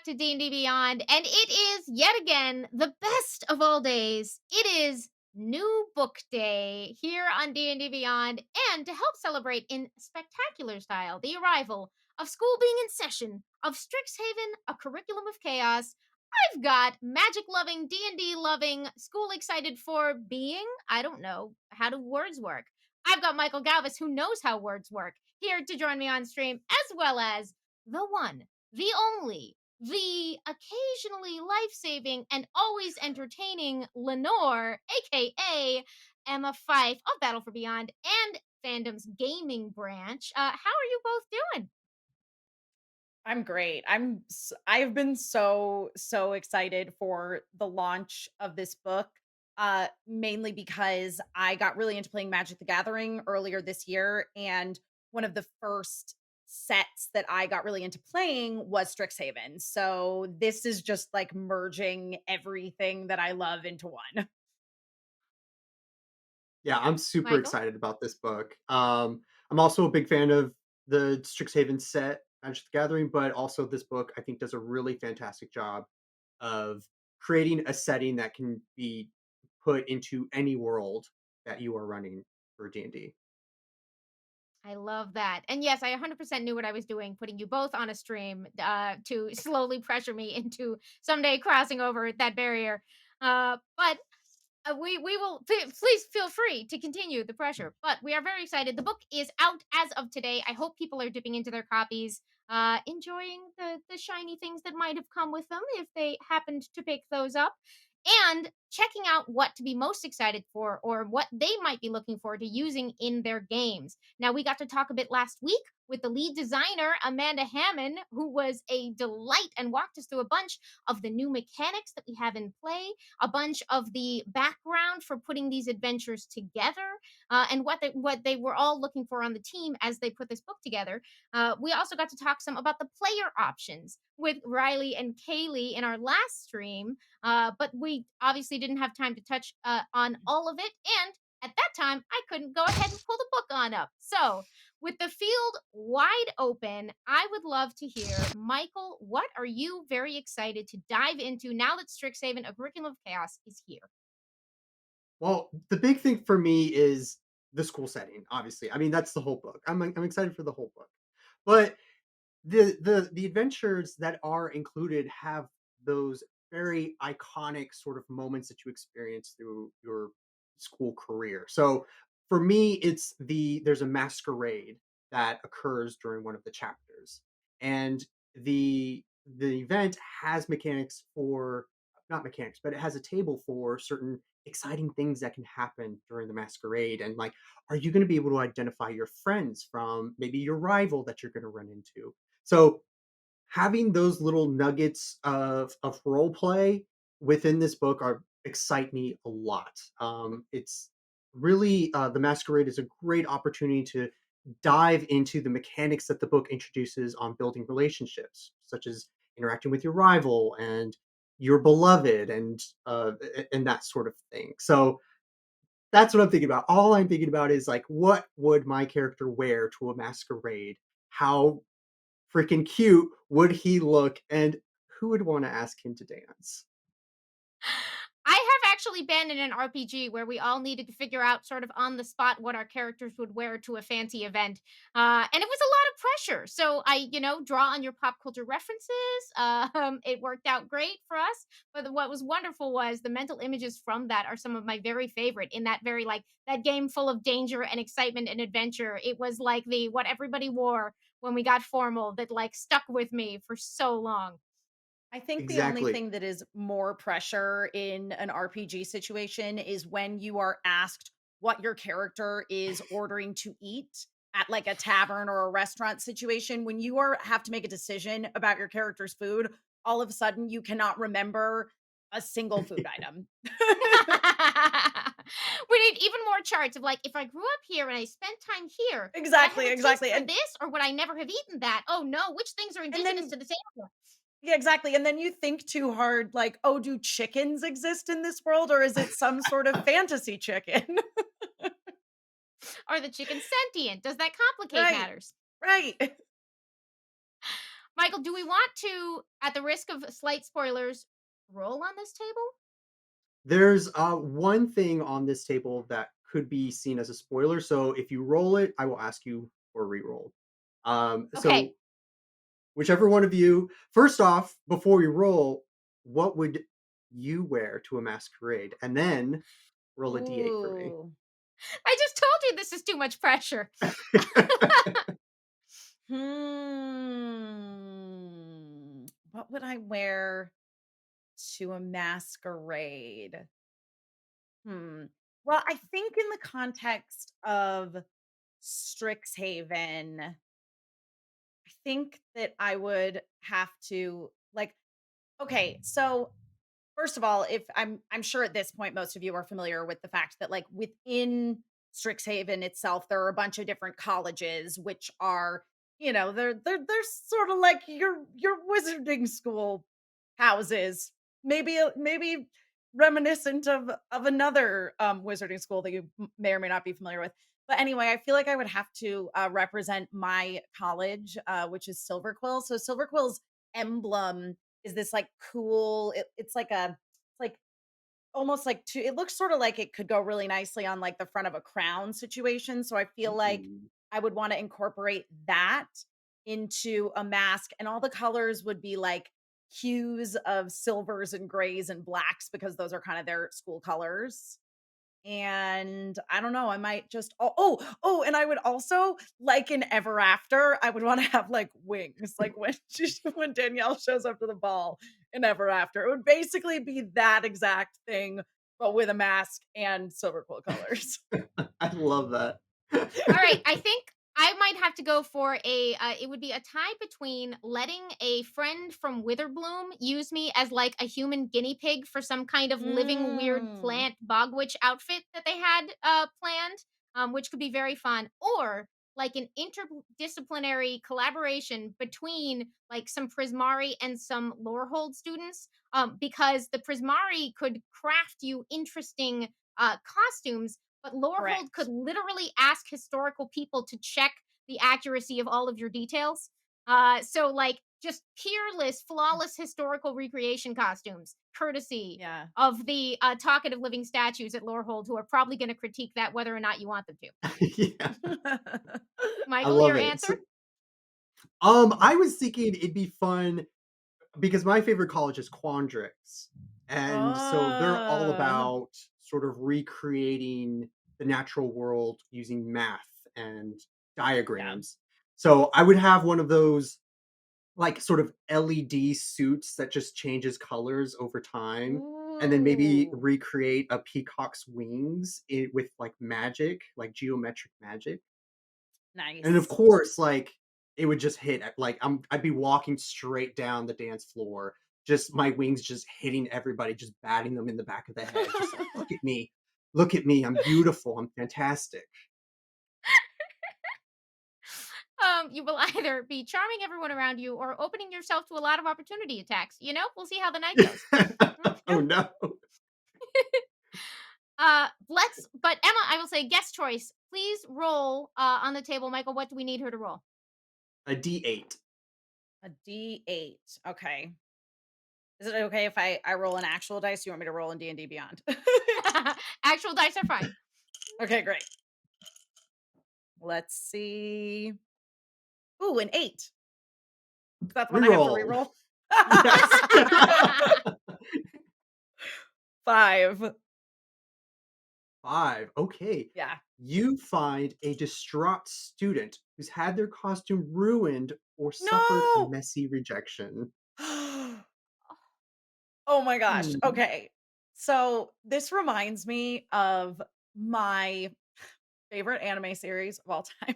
to D&D Beyond, and it is yet again the best of all days. It is new book day here on D&D Beyond, and to help celebrate in spectacular style the arrival of school being in session of Strixhaven, a curriculum of chaos, I've got magic loving, D&D loving, school excited for being, I don't know, how do words work? I've got Michael Galvis, who knows how words work, here to join me on stream, as well as the one, the only, the occasionally life saving and always entertaining Lenore, aka Emma Fyffe of Battle for Beyond and fandom's gaming branch. How are you both doing? I'm great. I've been so excited for the launch of this book. Mainly because I got really into playing Magic the Gathering earlier this year, and one of the first sets that I got really into playing was Strixhaven. So this is just like merging everything that I love into one. Yeah, I'm super Michael? excited about this book. I'm also a big fan of the Strixhaven set, Magic the Gathering, but also this book I think does a really fantastic job of creating a setting that can be put into any world that you are running for D&D. I love that. And yes, I 100% knew what I was doing, putting you both on a stream to slowly pressure me into someday crossing over that barrier. But we will please feel free to continue the pressure. But we are very excited. The book is out as of today. I hope people are dipping into their copies, enjoying the shiny things that might have come with them if they happened to pick those up, and checking out what to be most excited for or what they might be looking forward to using in their games. Now, we got to talk a bit last week with the lead designer, Amanda Hammond, who was a delight and walked us through a bunch of the new mechanics that we have in play, a bunch of the background for putting these adventures together, and what they were all looking for on the team as they put this book together. We also got to talk some about the player options with Riley and Kaylee in our last stream, but we obviously didn't have time to touch on all of it. And at that time, I couldn't go ahead and pull the book on up. So, with the field wide open, I would love to hear, Michael, what are you very excited to dive into now that Strixhaven, a curriculum of chaos, is here? Well, the big thing for me is the school setting, obviously. I mean, that's the whole book. I'm excited for the whole book. But the adventures that are included have those very iconic sort of moments that you experience through your school career. So for me, there's a masquerade that occurs during one of the chapters, and the event has mechanics for not mechanics, but it has a table for certain exciting things that can happen during the masquerade. And like, are you going to be able to identify your friends from maybe your rival that you're going to run into? So having those little nuggets of role play within this book are excite me a lot. It's really the Masquerade is a great opportunity to dive into the mechanics that the book introduces on building relationships, such as interacting with your rival and your beloved and that sort of thing. So that's what I'm thinking about. All I'm thinking about is like, what would my character wear to a masquerade? How freaking cute would he look, and who would wanna ask him to dance? I have actually been in an RPG where we all needed to figure out sort of on the spot what our characters would wear to a fancy event. And it was a lot of pressure. So draw on your pop culture references. It worked out great for us. But what was wonderful was the mental images from that are some of my very favorite in that very like that game full of danger and excitement and adventure. It was like the what everybody wore when we got formal that like stuck with me for so long. I think the only Exactly. thing that is more pressure in an RPG situation is when you are asked what your character is ordering to eat at like a tavern or a restaurant situation. When you are have to make a decision about your character's food, all of a sudden you cannot remember a single food item. We need even more charts of like, if I grew up here and I spent time here, would I have Exactly, a taste exactly. for And this or would I never have eaten that? Oh no, which things are and indigenous then to this area? yeah, exactly. And then you think too hard, like, oh, do chickens exist in this world or is it some sort of fantasy chicken? Are the chickens sentient? Does that complicate Right. matters? Right. Michael, do we want to, at the risk of slight spoilers, roll on this table? There's one thing on this table that could be seen as a spoiler. So if you roll it, I will ask you for a reroll. Okay. So whichever one of you, first off, before we roll, what would you wear to a masquerade? And then roll a d8 for me. Ooh. I just told you this is too much pressure. What would I wear to a masquerade? Hmm. Well, I think in the context of Strixhaven, I think that I would have to like okay, so first of all, if I'm sure at this point most of you are familiar with the fact that like within Strixhaven itself there are a bunch of different colleges which are, they're sort of like your wizarding school houses. Maybe reminiscent of another wizarding school that you may or may not be familiar with. But anyway, I feel like I would have to represent my college, which is Silverquill. So Silverquill's emblem is this like cool it's like a it's like almost like two it looks sort of like it could go really nicely on like the front of a crown situation, so I feel like Ooh. I would want to incorporate that into a mask, and all the colors would be like hues of silvers and grays and blacks because those are kind of their school colors. And I don't know, I might just and I would also, like in Ever After, I would wanna have, like, wings, like, when when Danielle shows up to the ball in Ever After, it would basically be that exact thing, but with a mask and silver quill colors. I love that. All right, I think I might have to go for it would be a tie between letting a friend from Witherbloom use me as like a human guinea pig for some kind of living weird Mm, plant bog witch outfit that they had planned, which could be very fun, or like an interdisciplinary collaboration between like some Prismari and some Lorehold students, because the Prismari could craft you interesting costumes, but Lorehold could correct. literally ask historical people to check the accuracy of all of your details. So like just peerless, flawless historical recreation costumes, courtesy Yeah. of the talkative living statues at Lorehold, who are probably going to critique that whether or not you want them to. Yeah, I Michael, love your it. answer? So, I was thinking it'd be fun because my favorite college is Quandrix, and so they're all Oh, about sort of recreating the natural world using math and yeah. diagrams. So I would have one of those like sort of LED suits that just changes colors over time, and then maybe Ooh, recreate a peacock's wings with like magic, like geometric magic. And of nice. course, like, it would just hit at like, I'd be walking straight down the dance floor, just my wings just hitting everybody, just batting them in the back of the head, just like, "Look at me. Look at me. I'm beautiful. I'm fantastic." You will either be charming everyone around you or opening yourself to a lot of opportunity attacks. You know, we'll see how the night goes. Oh, no. But Emma, I will say guest choice. Please roll on the table. Michael, what do we need her to roll? A D8. A D8. Okay. Is it okay if I roll an actual dice? You want me to roll in D&D Beyond? Actual dice are fine. Okay, great. Let's see. Ooh, an 8. Is that the one I have to Reroll. reroll? Yes. 5. 5. Okay. Yeah. You find a distraught student who's had their costume ruined or suffered a No! messy rejection. Oh my gosh. Hmm. Okay. So, this reminds me of my favorite anime series of all time.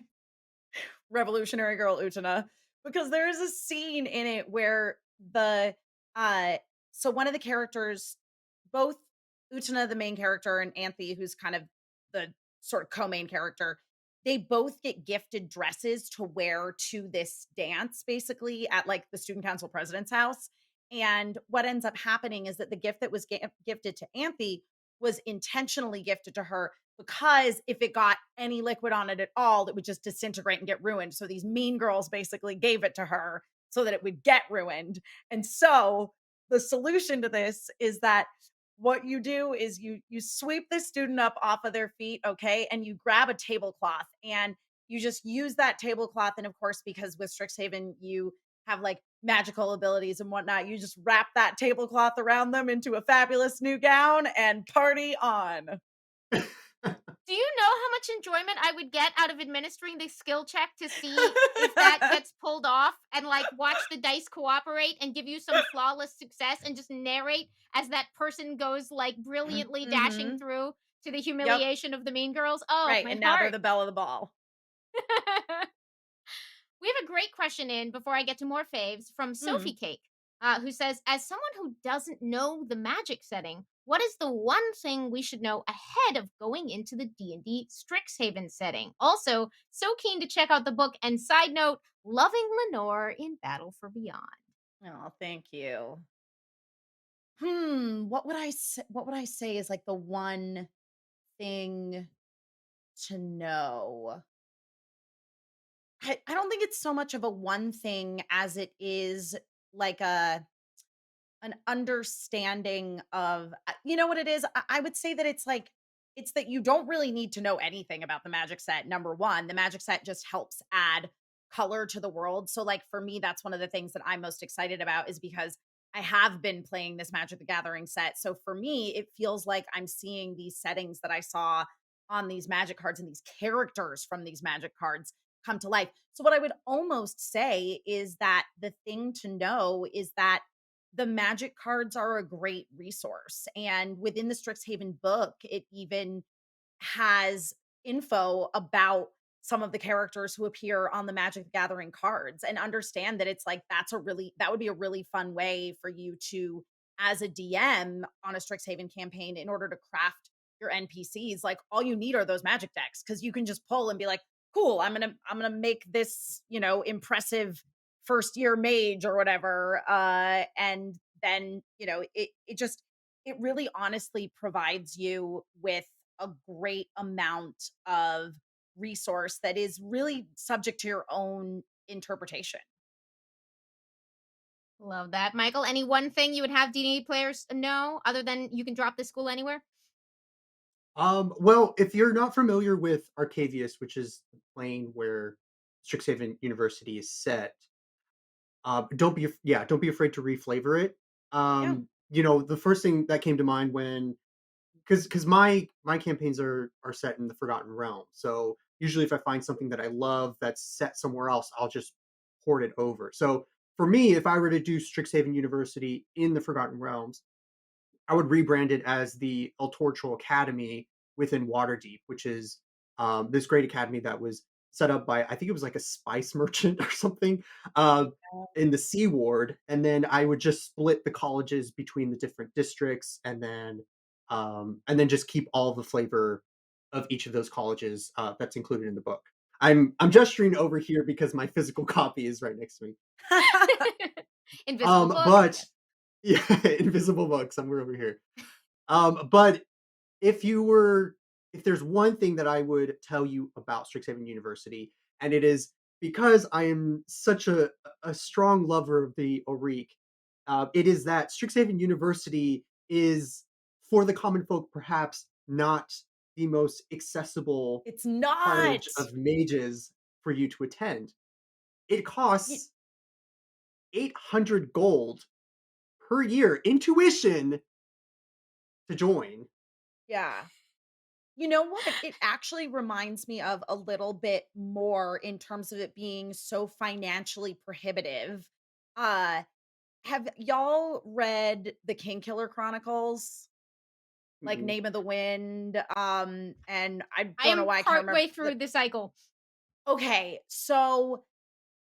Revolutionary Girl Utena, because there is a scene in it where the uh so one of the characters, both Utena the main character and Anthe who's kind of the sort of co-main character, they both get gifted dresses to wear to this dance basically at like the student council president's house. And what ends up happening is that the gift that was gifted to Anthe was intentionally gifted to her because if it got any liquid on it at all, it would just disintegrate and get ruined. So these mean girls basically gave it to her so that it would get ruined. And so the solution to this is that what you do is you sweep the student up off of their feet, okay, and you grab a tablecloth and you just use that tablecloth. And of course, because with Strixhaven you have like magical abilities and whatnot, you just wrap that tablecloth around them into a fabulous new gown and party on. Do you know how much enjoyment I would get out of administering the skill check to see if that gets pulled off and like watch the dice cooperate and give you some flawless success and just narrate as that person goes like brilliantly dashing Mhm. through to the Yep. humiliation of the mean girls? Oh, Right. my And now they're heart. the belle of the ball. We have a great question in before I get to more faves from Sophie Mm. Cake, who says, "As someone who doesn't know the magic setting, what is the one thing we should know ahead of going into the D&D Strixhaven setting? Also, so keen to check out the book. And side note, loving Lenore in Battle for Beyond." Oh, thank you. What would I say is like the one thing to know? I don't think it's so much of a one thing as it is like an understanding of you know what it is? I would say that it's like it's that you don't really need to know anything about the magic set. Number one, the magic set just helps add color to the world. So like for me, that's one of the things that I'm most excited about is because I have been playing this Magic the Gathering set. So for me, it feels like I'm seeing these settings that I saw on these magic cards and these characters from these magic cards come to life. So what I would almost say is that the thing to know is that the magic cards are a great resource. And within the Strixhaven book, it even has info about some of the characters who appear on the Magic the Gathering cards and understand that it's like that would be a really fun way for you to as a DM on a Strixhaven campaign in order to craft your NPCs like all you need are those magic decks cuz you can just pull and be like cool I'm going to make this, impressive first year mage or whatever and then, it really honestly provides you with a great amount of resource that is really subject to your own interpretation. Love that. Michael, any one thing you would have D&D players know other than you can drop this school anywhere? Well, if you're not familiar with Arcavius, which is the plane where Strixhaven University is set, don't be afraid to reflavor it. Yeah. The first thing that came to mind when because my campaigns are set in the Forgotten Realm. So usually, if I find something that I love that's set somewhere else, I'll just port it over. So for me, if I were to do Strixhaven University in the Forgotten Realms, I would rebrand it as the El Torcho Academy within Waterdeep, which is this great academy that was set up by I think it was like a spice merchant or something uh, in the Sea Ward, and then I would just split the colleges between the different districts, and then just keep all the flavor of each of those colleges that's included in the book. I'm gesturing over here because my physical copy is right next to me. Invisible books. But Yes. yeah, invisible book somewhere over here. But if you were if there's one thing that I would tell you about Strixhaven University, and it is because I am such a strong lover of the Oriq, it is that Strixhaven University is for the common folk perhaps not the most accessible It's not. college of mages for you to attend. It Y- costs 800 gold per year in tuition to join. Yeah. You know what? It actually reminds me of a little bit more in terms of it being so financially prohibitive. Uh have y'all read the King Killer Chronicles? Like Mm-mm. Name of the Wind, and I I don't know am why I can't remember partway through the cycle. okay, so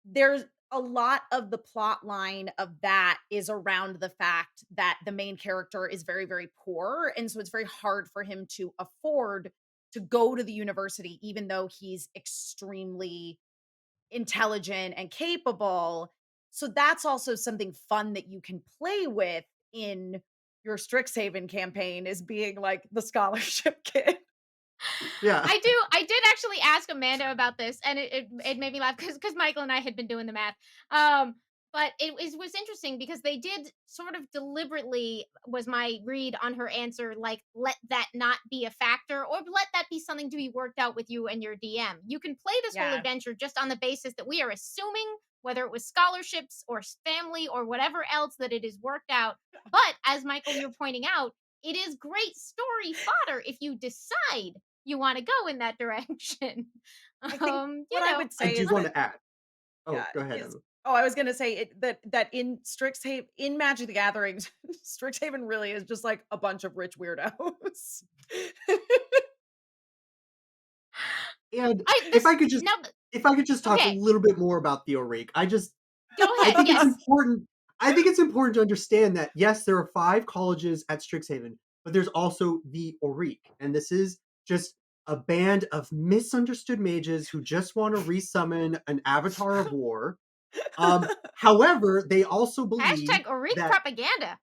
there's a lot of the plot line of that is around the fact that the main character is very, very poor, and so it's very hard for him to afford to go to the university even though he's extremely intelligent and capable. So that's also something fun that you can play with in your Strixhaven campaign is being like the scholarship kid. Yeah. I did actually ask Amanda about this, and it made me laugh because Michael and I had been doing the math. Um, But it was interesting because they did sort of deliberately, was my read on her answer, like, let that not be a factor or let that be something to be worked out with you and your DM. You can play this whole Yeah. adventure just on the basis that we are assuming, whether it was scholarships or family or whatever else, that it is worked out. But as Michael, you're pointing out, it is great story fodder if you decide you want to go in that direction. I think what You I know, would I say do is want that to add. yeah, Oh, go ahead, is Emma. oh, I was gonna say that in Strixhaven in Magic the Gathering, Strixhaven really is just like a bunch of rich weirdos. And I if this I could just now. if I could just talk a Okay, little bit more about the Oriq, go I ahead. think it's Yes. important. I think it's important to understand that yes, there are 5 colleges at Strixhaven, but there's also the Oriq, and this is just a band of misunderstood mages who just want to resummon an avatar of war. However, they also believe Hashtag Oriq that propaganda.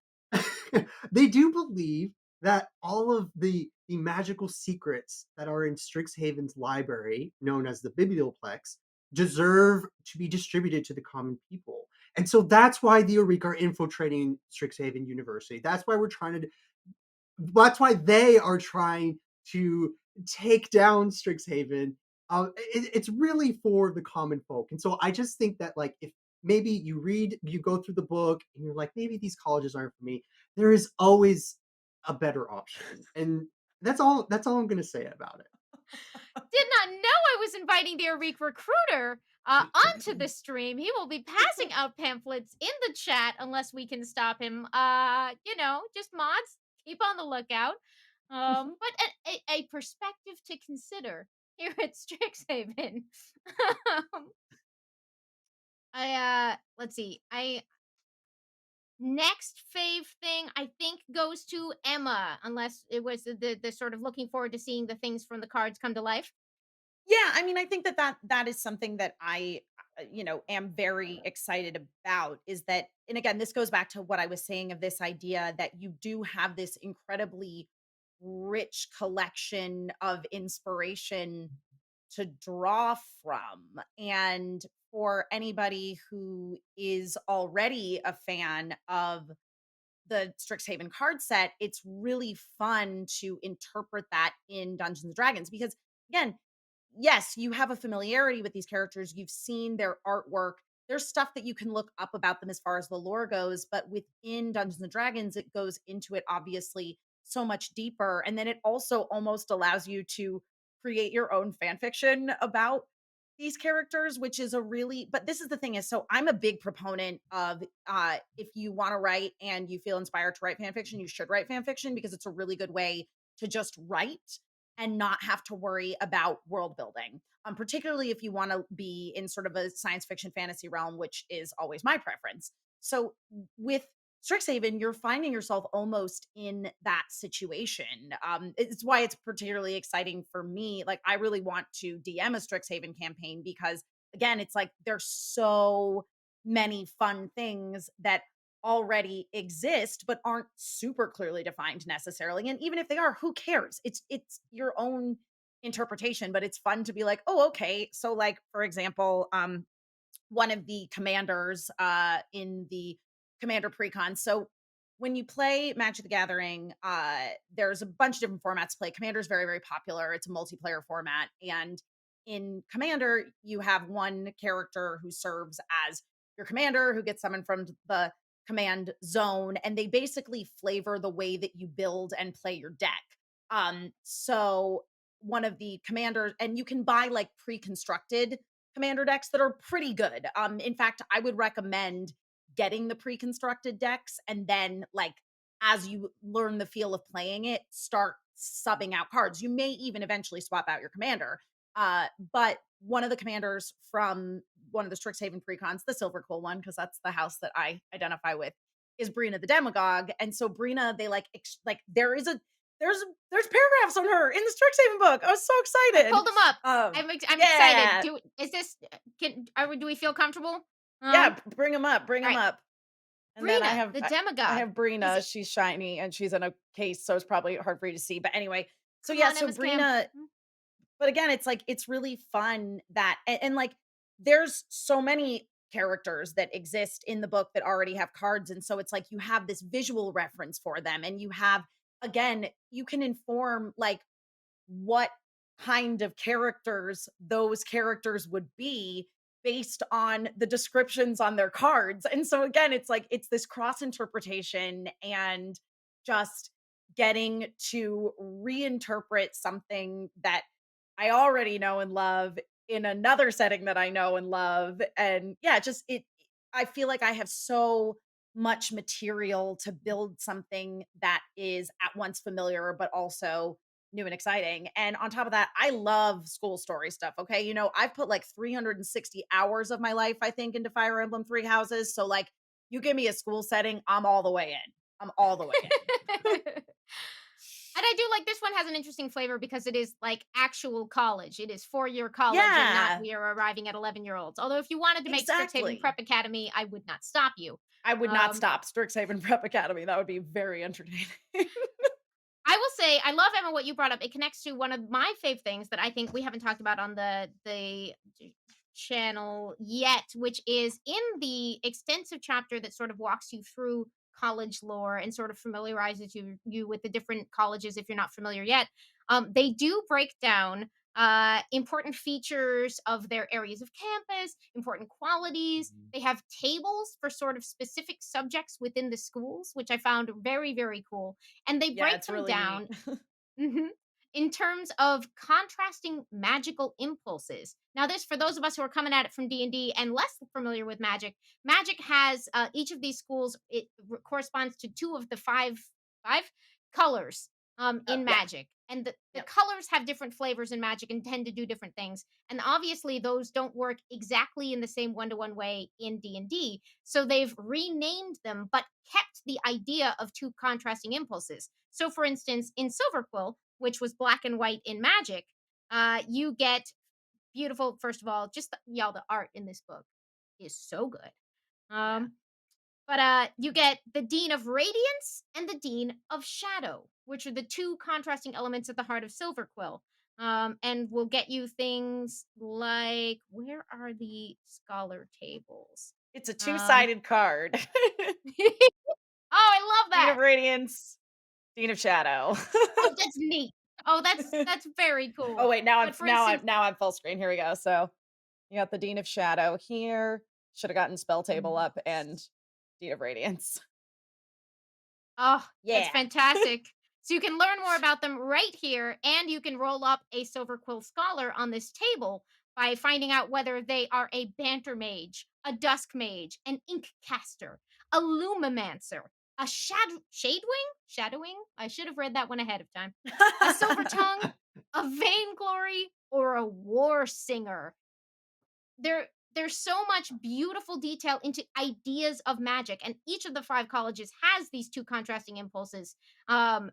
they do believe that all of the magical secrets that are in Strixhaven's library, known as the Biblioplex, deserve to be distributed to the common people. And so that's why the Oriq are infiltrating Strixhaven University. That's why they are trying to take down Strixhaven. It's really for the common folk. And so I just think that, like, if maybe you go through the book and you're like, maybe these colleges aren't for me, there is always a better option. And that's all I'm gonna say about it. Did not know I was inviting the Oriq recruiter onto the stream. He will be passing out pamphlets in the chat unless we can stop him. Just mods, keep on the lookout. But a perspective to consider here at Strixhaven. um, let's see. I Next fave thing I think goes to Emma, unless it was the sort of looking forward to seeing the things from the cards come to life. Yeah, I mean, I think that is something that I, am very excited about is that and again, this goes back to what I was saying of this idea that you do have this incredibly rich collection of inspiration to draw from. And for anybody who is already a fan of the Strixhaven card set, it's really fun to interpret that in Dungeons and Dragons because again, yes, you have a familiarity with these characters, you've seen their artwork. There's stuff that you can look up about them as far as the lore goes, but within Dungeons and Dragons, it goes into it obviously so much deeper. And then it also almost allows you to create your own fan fiction about these characters, which is a really but this is the thing is so I'm a big proponent of if you want to write and you feel inspired to write fan fiction, you should write fan fiction because it's a really good way to just write and not have to worry about world building. Particularly if you want to be in sort of a science fiction fantasy realm, which is always my preference. So with Strixhaven, you're finding yourself almost in that situation. It's why it's particularly exciting for me. Like, I really want to DM a Strixhaven campaign because, again, it's like there's so many fun things that already exist but aren't super clearly defined necessarily. And even if they are, who cares? It's your own interpretation, but it's fun to be like, oh, okay. So, like, for example, one of the commanders in the commander precon. So when you play Magic the Gathering, there's a bunch of different formats to play. Commander is very, very popular. It's a multiplayer format. And in Commander, you have one character who serves as your commander who gets summoned from the command zone. And they basically flavor the way that you build and play your deck. So one of the commanders, and you can buy like pre-constructed commander decks that are pretty good. In fact, I would recommend getting the pre-constructed decks and then like as you learn the feel of playing it, start subbing out cards. You may even eventually swap out your commander. But one of the commanders from one of the Strixhaven precons, the Silver Cool one, because that's the house that I identify with, is Brina the Demagogue. And so Brina, they like there's paragraphs on her in the Strixhaven book. I was so I excited. pulled them up. I'm excited. Yeah, Do we feel comfortable? yeah, bring them up, bring All them right. up. And then Brina, the I demagogue. have Is Brina, it she's shiny and she's in a case, so it's probably hard for you to see. But anyway, so Come yeah, on, so Emma's Cam. Brina, but again, it's like it's really fun that and like there's so many characters that exist in the book that already have cards. And so it's like you have this visual reference for them, and you have, again, you can inform like what kind of characters those characters would be based on the descriptions on their cards. And so again, it's like it's this cross interpretation and just getting to reinterpret something that I already know and love in another setting that I know and love. And yeah, just it I feel like I have so much material to build something that is at once familiar but also new and exciting. And on top of that, I love school story stuff. Okay. I've put like 360 hours of my life, I think, into Fire Emblem Three Houses. So, like, you give me a school setting, I'm all the way in. I'm all the way in. And I do like this one has an interesting flavor because it is like actual college. It is 4-year college and not Yeah, we are arriving at 11-year-olds. Although if you wanted to make Strixhaven exactly. Prep Academy, I would not stop you. I would not Um, stop Strixhaven Prep Academy. That would be very entertaining. I will say I love, Emma, what you brought up. It connects to one of my fave things that I think we haven't talked about on the channel yet, which is in the extensive chapter that sort of walks you through college lore and sort of familiarizes you with the different colleges if you're not familiar yet. They do break down important features of their areas of campus, important qualities. Mhm. They have tables for sort of specific subjects within the schools, which I found very, very cool, and they Yeah, break it's them really neat. down. Mhm. In terms of contrasting magical impulses. Now, this for those of us who are coming at it from D&D and less familiar with magic, magic has each of these schools. Corresponds to two of the five colors Oh, in yeah. magic, and the Yep. colors have different flavors in magic and tend to do different things. And obviously, those don't work exactly in the same one-to-one way in D&D. So they've renamed them, but kept the idea of two contrasting impulses. So, for instance, in Silverquill, which was black and white in Magic, you get beautiful. First of all, just y'all, the art in this book is so good. Yeah. Um, but you get the Dean of Radiance and the Dean of Shadow, which are the two contrasting elements at the heart of Silverquill. And will get you things like where are the scholar tables? It's a Um, two-sided card. oh, I love Dean of that. Radiance, Dean of Shadow. Oh, that's neat. Oh, that's very Oh cool. wait, now I'm But for now instance, I'm now I'm full screen. Here we go. So you got the Dean of Shadow here. Should have gotten spell table up and nice. Dean of Radiance. Oh, that's Yeah. fantastic. So you can learn more about them right here, and you can roll up a Silver Quill Scholar on this table by finding out whether they are a Banter Mage, a Dusk Mage, an Ink Caster, a Lumimancer, a Shadewing? Shadowing? I should have read that one ahead of time. A Silver Tongue, a Vainglory, or a War Singer. There's so much beautiful detail into ideas of magic, and each of the 5 colleges has these 2 contrasting impulses um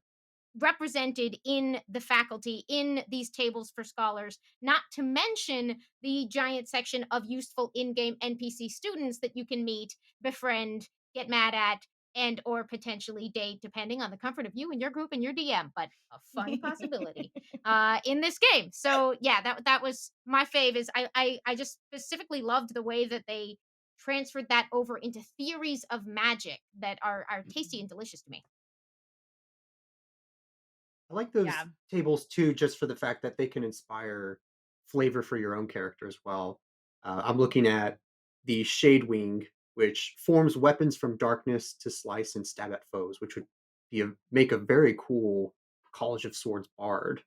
represented in the faculty in these tables for scholars, not to mention the giant section of useful in-game npc students that you can meet, befriend, get mad at, and or potentially date depending on the comfort of you and your group and your dm, but a fun possibility in this game. So yeah, that was my fave. Is I just specifically loved the way that they transferred that over into theories of magic that are tasty and delicious to me. I like Yeah. those tables too, just for the fact that they can inspire flavor for your own character as well. I'm looking at the Shade Wing, which forms weapons from darkness to slice and stab at foes, which would make a very cool College of Swords bard.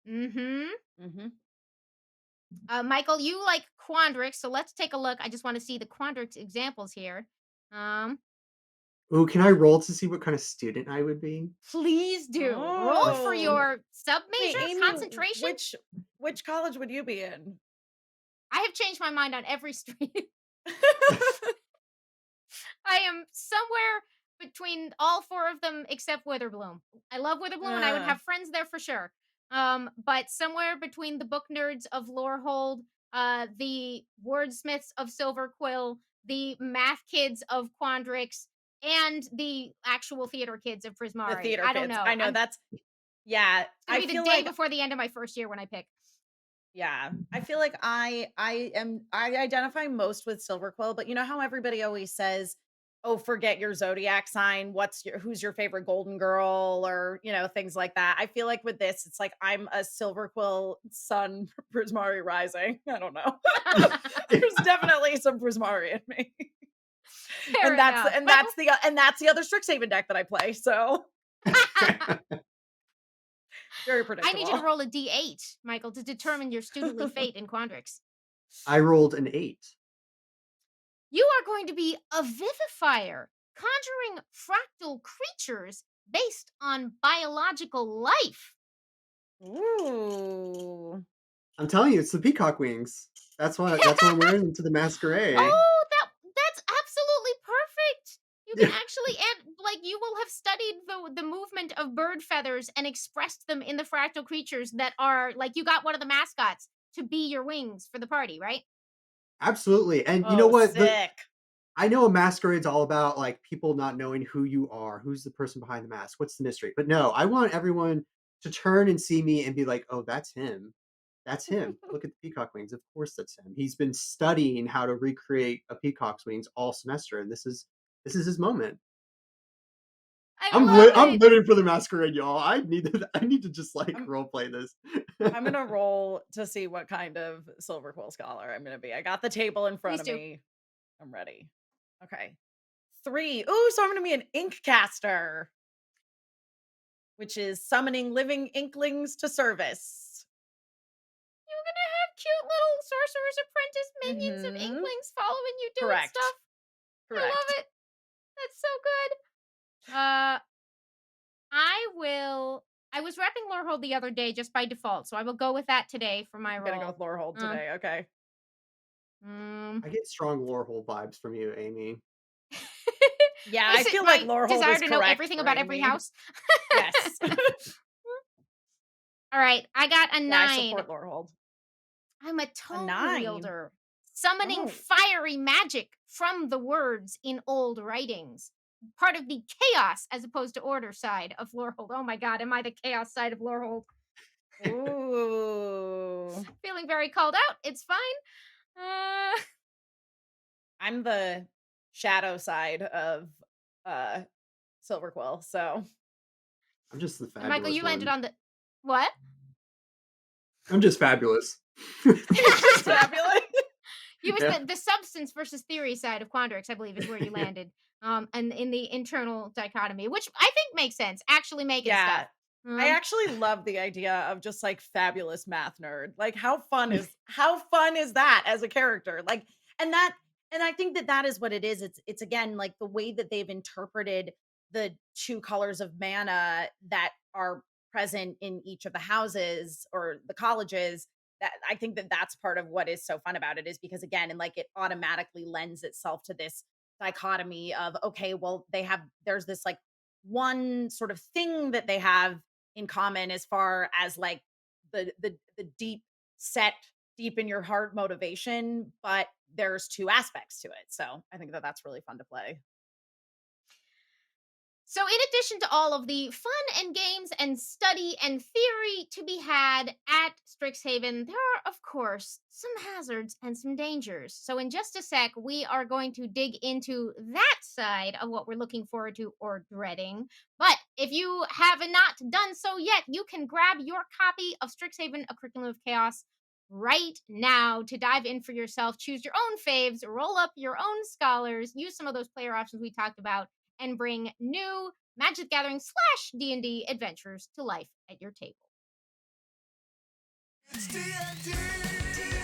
Mm-hmm. Mhm. Michael, you like Quandrix, so let's take a look. I just want to see the Quandrix examples here. Um, Oh, can I roll to see what kind of student I would be? Please do roll for Oh. your sub Wait, major Amy, concentration. which college would you be in? I have changed my mind on every stream. I am somewhere between all 4 of them except Witherbloom. I love Witherbloom and I would Uh, have friends there for sure. But somewhere between the book nerds of Lorehold, the wordsmiths of Silverquill, the math kids of Quandrix, and the actual theater kids of the Prismari. theater I don't kids. I know. know I'm that's yeah, It's I gonna be the feel day like before the end of my first year when I pick. Yeah. I feel like I identify most with Silver Quill, but you know how everybody always says, "Oh, forget your zodiac sign. Who's your favorite golden girl?" or, things like that. I feel like with this, it's like I'm a Silver Quill Sun Prismari rising. I don't know. There's definitely some Prismari in me. Fair And that's enough. and Well, that's the other Strixhaven deck that I play. So, very I need you to predictable. roll a d8, Michael, to determine your studently fate in Quandrix. I rolled an 8. You are going to be a vivifier, conjuring fractal creatures based on biological life. Ooh. I'm telling you, it's the peacock wings. That's what I'm wearing into the masquerade. Oh, that's absolutely perfect. You can Yeah, actually add, like, you will have studied the movement of bird feathers and expressed them in the fractal creatures that are like you got one of the mascots to be your wings for the party, right? absolutely. And you know Oh, what? sick. I know a masquerade's all about like people not knowing who you are, who's the person behind the mask, what's the mystery. But no, I want everyone to turn and see me and be like, "Oh, that's him. That's him. Look at the peacock wings. Of course that's him. He's been studying how to recreate a peacock's wings all semester and this is his moment." I love I'm it. living for the masquerade, y'all. I need to just like I'm role play this. I'm gonna roll to see what kind of Silver Quill scholar I'm gonna be. I got the table in front Please of do. me. I'm ready. Okay. 3. Ooh, so I'm gonna be an ink caster, which is summoning living inklings to service. You're gonna have cute little sorcerer's apprentice minions of Mm-hmm. inklings following you doing Correct. stuff. I love Correct. it. That's so good. I was repping Lorehold the other day just by default, so I will go with that today for my I'm gonna go with roll. Lorehold Um, today. Okay. mm. I get strong lore hole vibes from you, Amy. Yeah, I Is it feel like my Lorehold desire is to know correct everything for about every Amy. house? Yes. All right, I got a Yeah, I 9. support Lorehold. I'm a A tome 9. wielder, summoning Oh. fiery magic from the words in old writings. Part of the chaos as opposed to order side of Lorehold. Oh my god, am I the chaos side of Lorehold? Ooh. Feeling very called out. It's fine. Uh, I'm the shadow side of uh Silver Quill, so I'm just the and Michael, fabulous you landed one. on the what? I'm just fabulous. just fabulous. You was Yeah. the substance versus theory side of Quandrix, I believe, is where you landed. And in the internal dichotomy, which I think makes sense. Actually making stuff. Yeah. I Um, actually love the idea of just like fabulous math nerd. Like how fun is that as a character? Like and that and I think that that is what it is. It's again like the way that they've interpreted the two colors of mana that are present in each of the houses or the colleges. That I think that that's part of what is so fun about it is because again and like it automatically lends itself to this dichotomy of okay, well there's this like one sort of thing that they have in common as far as like the deep set deep in your heart motivation, but there's two aspects to it. So I think that that's really fun to play. So, in addition to all of the fun and games and study and theory to be had at Strixhaven, there are, of course, some hazards and some dangers. So, in just a sec, we are going to dig into that side of what we're looking forward to or dreading. But if you have not done so yet, you can grab your copy of Strixhaven, A Curriculum of Chaos right now to dive in for yourself. Choose your own faves, roll up your own scholars, use some of those player options we talked about and bring new Magic the Gathering slash D&D adventures to life at your table. It's D&D.